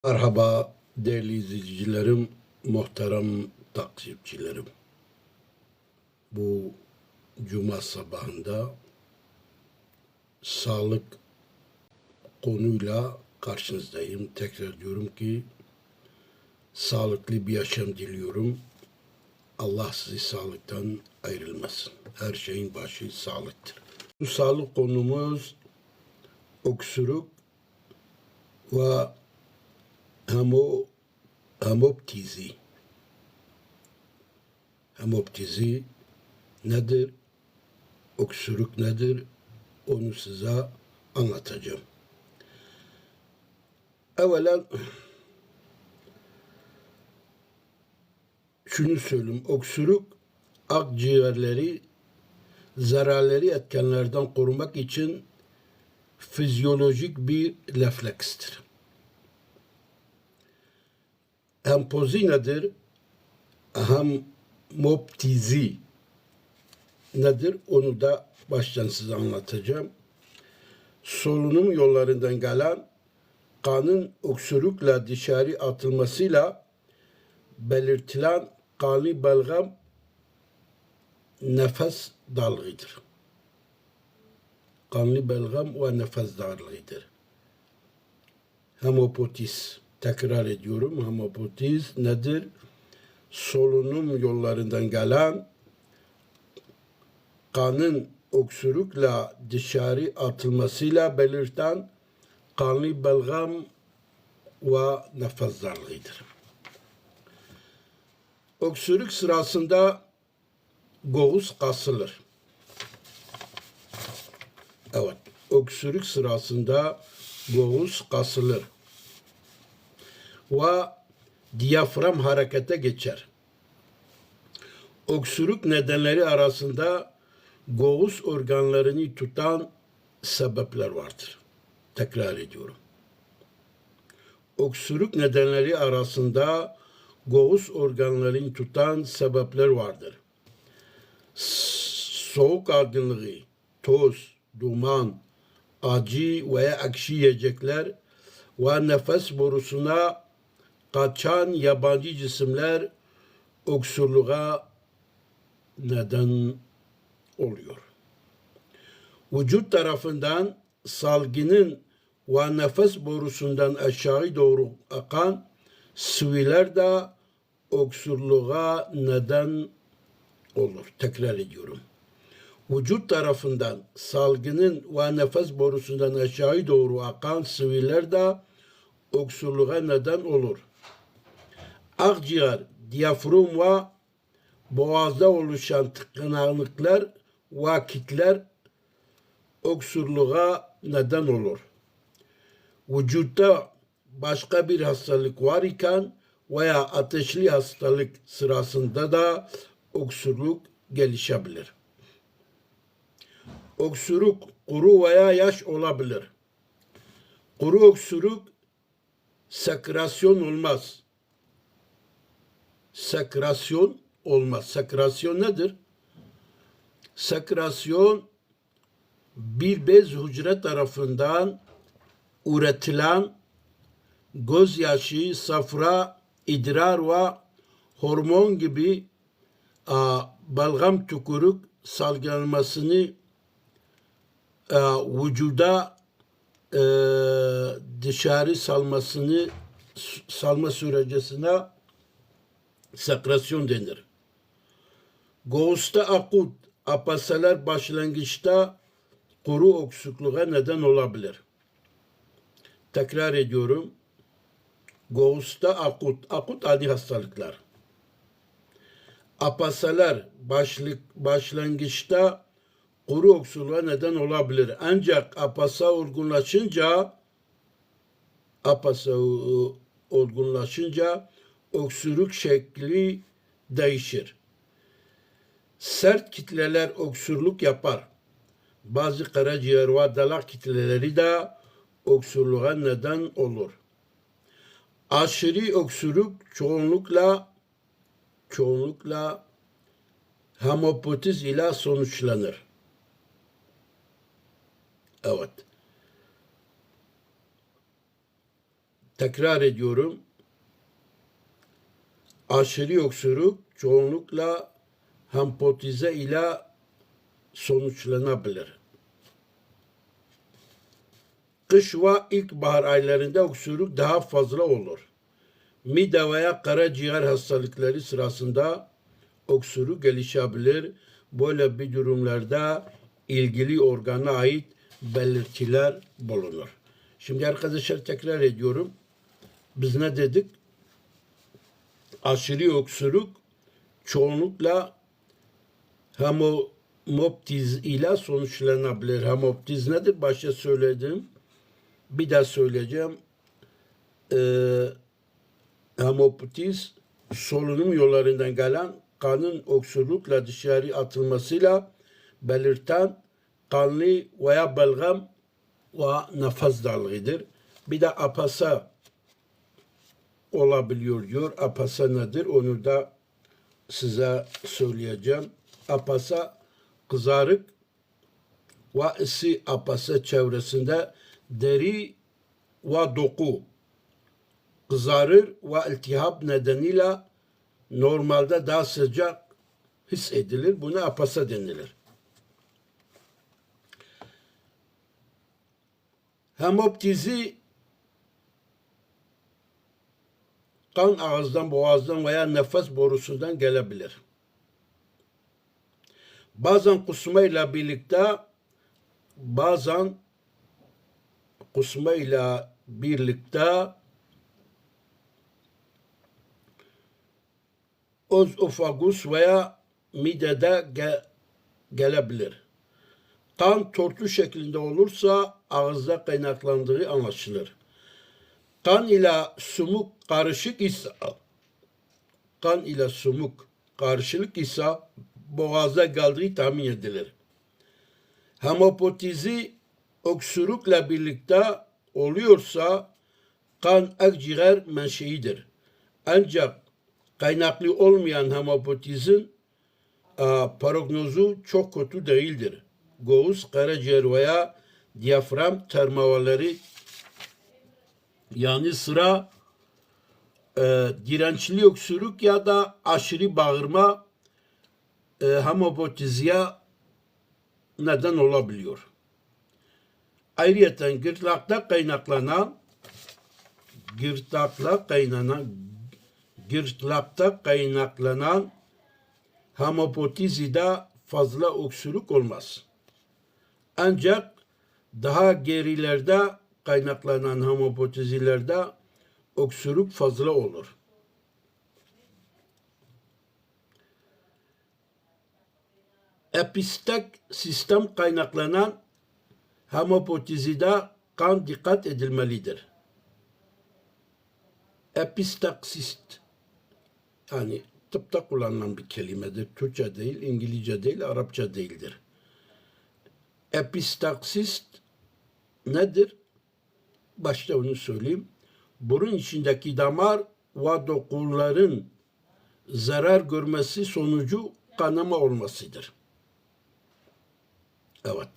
Merhaba değerli izleyicilerim, muhterem takipçilerim. Bu cuma sabahında sağlık konuyla karşınızdayım. Tekrar diyorum ki sağlıklı bir yaşam diliyorum. Allah sizi sağlıktan ayrılmasın. Her şeyin başı sağlıktır. Bu sağlık konumuz öksürük ve hemoptizi. Hemoptizi nedir? Öksürük nedir? Onu size anlatacağım. Evvela şunu söyleyeyim. Öksürük akciğerleri zararlı etkenlerden korumak için fizyolojik bir reflekstir. Hempozi nedir? Hemoptizi nedir? Onu da baştan size anlatacağım. Solunum yollarından gelen kanın öksürükle dışarı atılmasıyla belirtilen kanlı balgam nefes darlığıdır. Kanlı balgam ve nefes darlığıdır. Hemopotiz. Tekrar ediyorum. Hemopotiz nedir? Solunum yollarından gelen kanın öksürükle dışarı atılmasıyla belirten kanlı balgam ve nefes darlığıdır. Öksürük sırasında göğüs kasılır. Evet, öksürük sırasında göğüs kasılır ve diyafram harekete geçer. Öksürük nedenleri arasında göğüs organlarını tutan sebepler vardır. Tekrar ediyorum. Öksürük nedenleri arasında göğüs organlarını tutan sebepler vardır. Soğuk algınlığı, toz, duman, acı veya ekşi yiyecekler ve nefes borusuna kaçan yabancı cisimler öksürüğe neden oluyor. Vücut tarafından salgının ve nefes borusundan aşağı doğru akan sıvılar da öksürüğe neden olur. Tekrar ediyorum. Vücut tarafından salgının ve nefes borusundan aşağı doğru akan sıvılar da öksürüğe neden olur. Akciğer, diyafram ve boğazda oluşan tıkanıklıklar ve kitler öksürüğe neden olur. Vücutta başka bir hastalık var iken veya ateşli hastalık sırasında da öksürük gelişebilir. Öksürük kuru veya yaş olabilir. Kuru öksürük sekrasyon olmaz. Sekrasyon olmaz. Sekrasyon nedir? Sekrasyon bir bez hücre tarafından üretilen gözyaşı, safra, idrar ve hormon gibi balgam tükürük salgılanmasını vücuda dışarı salma sürecine sekrasyon denir. Göğüste akut apaseler başlangıçta kuru öksürüğe neden olabilir. Tekrar ediyorum. Göğüste akut adi hastalıklar. Apaseler başlangıçta kuru öksürüğe neden olabilir. Ancak apasa olgunlaşınca öksürük şekli değişir. Sert kitleler öksürük yapar. Bazı karaciğer ve dalak kitleleri de öksürüğe neden olur. Aşırı öksürük çoğunlukla hemopotiz ile sonuçlanır. Evet. Tekrar ediyorum. Aşırı öksürük çoğunlukla hipotize ile sonuçlanabilir. Kış ve ilkbahar aylarında öksürük daha fazla olur. Mide veya karaciğer hastalıkları sırasında öksürük gelişebilir. Böyle bir durumlarda ilgili organa ait belirtiler bulunur. Şimdi arkadaşlar tekrar ediyorum. Biz ne dedik? Aşırı öksürük çoğunlukla hemoptiz ile sonuçlanabilir. Hemoptiz nedir? Başta söyledim. Bir daha söyleyeceğim. Hemoptiz solunum yollarından gelen kanın öksürükle dışarı atılmasıyla belirten kanlı veya belgam ve nefes darlığıdır. Bir de apasa olabiliyor diyor. Apasa nedir? Onu da size söyleyeceğim. Apasa kızarık ve ısı apasa çevresinde deri ve doku kızarır ve iltihap nedeniyle normalde daha sıcak hissedilir. Buna apasa denilir. Hemoptizi kan ağızdan, boğazdan veya nefes borusundan gelebilir. Bazen kusmayla birlikte özofagus veya midede gelebilir. Kan tortu şeklinde olursa ağızda kaynaklandığı anlaşılır. Kan ile sumuk karışık ise boğaza geldiği tahmin edilir. Hemopotizi öksürükle birlikte oluyorsa kan akciğer menşeidir. Ancak kaynaklı olmayan hemopotizin prognozu çok kötü değildir. Göğüs, karaciğer veya diyafram termovalleri yani sıra dirençli öksürük ya da aşırı bağırma hemopotiziye neden olabiliyor. Ayrıca gırtlakta kaynaklanan hemopotizide fazla öksürük olmaz. Ancak daha gerilerde kaynaklanan hemopotizilerde öksürük fazla olur. Epistak sistem kaynaklanan hemopotizide kan dikkat edilmelidir. Epistaksist yani tıpta kullanılan bir kelimedir. Türkçe değil, İngilizce değil, Arapça değildir. Epistaksist nedir? Başta onu söyleyeyim. Burun içindeki damar ve dokuların zarar görmesi sonucu kanama olmasıdır. Evet.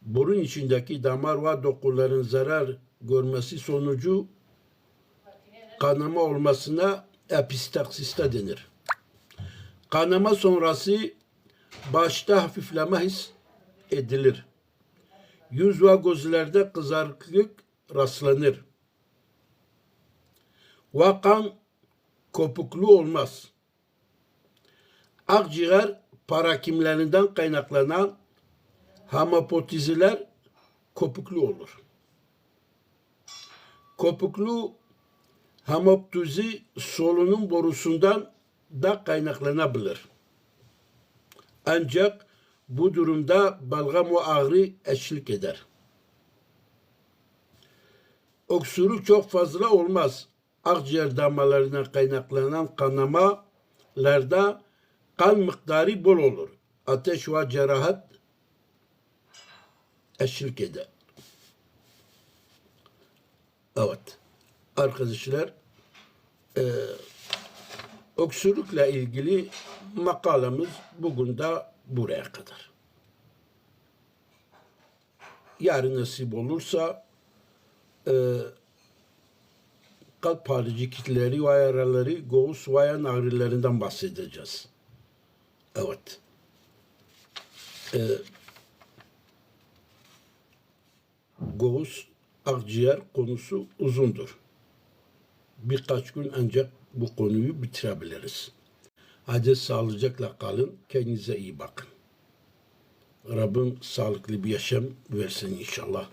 Burun içindeki damar ve dokuların zarar görmesi sonucu kanama olmasına epistaksiste denir. Kanama sonrası başta hafifleme his edilir. Yüz ve gözlerde kızarıklık rastlanır. Ve kan kopuklu olmaz. Akciğer parakimlerinden kaynaklanan hemopotiziler kopuklu olur. Kopuklu hemoptizi solunum borusundan da kaynaklanabilir. Ancak bu durumda balgam ve ağrı eşlik eder. Öksürük çok fazla olmaz. Akciğer damarlarından kaynaklanan kanamalarda kan miktarı bol olur. Ateş ve cerahat eşlik eder. Evet. Arkadaşlar öksürükle ilgili makalemiz bugün de buraya kadar. Yarın nasip olursa kalp harici kitleleri ve yaraları, göğüs ve yan ağrılarından bahsedeceğiz. Evet. Göğüs, akciğer konusu uzundur. Birkaç gün ancak bu konuyu bitirebiliriz. Hadi sağlıcakla kalın, kendinize iyi bakın. Rabbim sağlıklı bir yaşam versin inşallah.